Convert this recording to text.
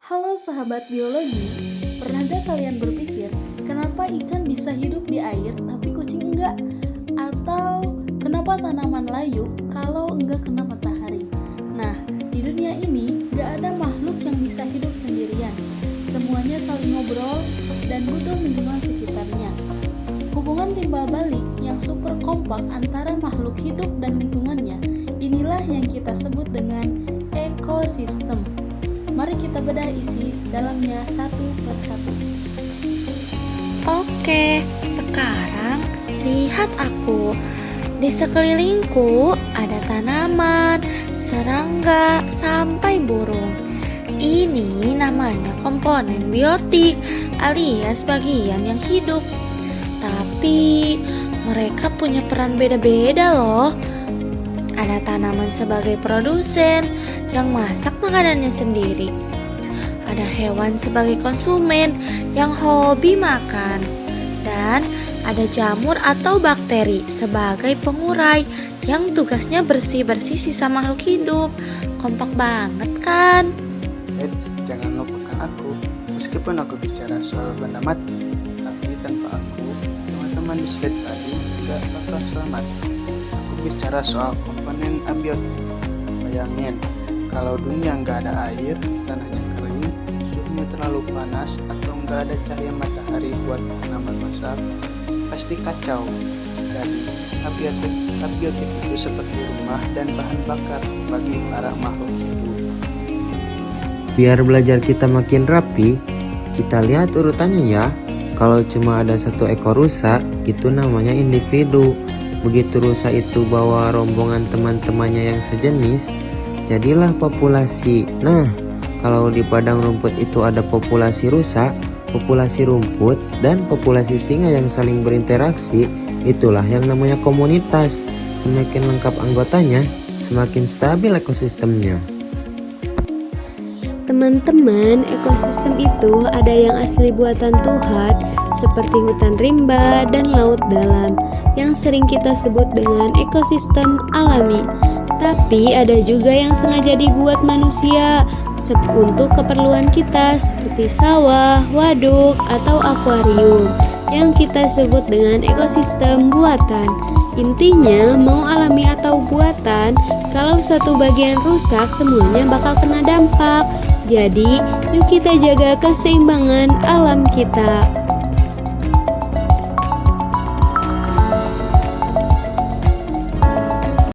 Halo sahabat biologi, pernahkah kalian berpikir kenapa ikan bisa hidup di air tapi kucing enggak? Atau kenapa tanaman layu kalau enggak kena matahari? Nah, di dunia ini gak ada makhluk yang bisa hidup sendirian. Semuanya saling ngobrol dan butuh lingkungan sekitarnya. Hubungan timbal balik yang super kompak antara makhluk hidup dan lingkungannya, inilah yang kita sebut dengan ekosistem. Mari kita bedah isi dalamnya satu persatu. Oke, sekarang lihat aku. Di sekelilingku ada tanaman, serangga, sampai burung. Ini namanya komponen biotik alias bagian yang hidup. Tapi mereka punya peran beda-beda loh. Ada tanaman sebagai produsen yang masak makanannya sendiri. Ada hewan sebagai konsumen yang hobi makan. Dan ada jamur atau bakteri sebagai pengurai yang tugasnya bersih-bersih sisa makhluk hidup. Kompak banget kan? Eits, jangan lupakan aku. Meskipun aku bicara soal benda mati, tapi tanpa aku, teman-teman di slide tadi tidak bakal selamat. Aku bicara soal komponen abiotik. Bayangin, kalau dunia nggak ada air, tanahnya kering, suhunya terlalu panas, atau nggak ada cahaya matahari buat tanaman masak, pasti kacau. Jadi, abiotik itu seperti rumah dan bahan bakar bagi para makhluk hidup. Biar belajar kita makin rapi, kita lihat urutannya ya. Kalau cuma ada satu ekor rusa, itu namanya individu. Begitu rusa itu bawa rombongan teman-temannya yang sejenis, jadilah populasi. Nah, kalau di padang rumput itu ada populasi rusa, populasi rumput, dan populasi singa yang saling berinteraksi, itulah yang namanya komunitas. Semakin lengkap anggotanya, semakin stabil ekosistemnya. Teman-teman, ekosistem itu ada yang asli buatan Tuhan seperti hutan rimba dan laut dalam yang sering kita sebut dengan ekosistem alami. Tapi ada juga yang sengaja dibuat manusia untuk keperluan kita seperti sawah, waduk, atau akuarium yang kita sebut dengan ekosistem buatan. Intinya, mau alami atau buatan, kalau satu bagian rusak semuanya bakal kena dampak. Jadi, yuk kita jaga keseimbangan alam kita.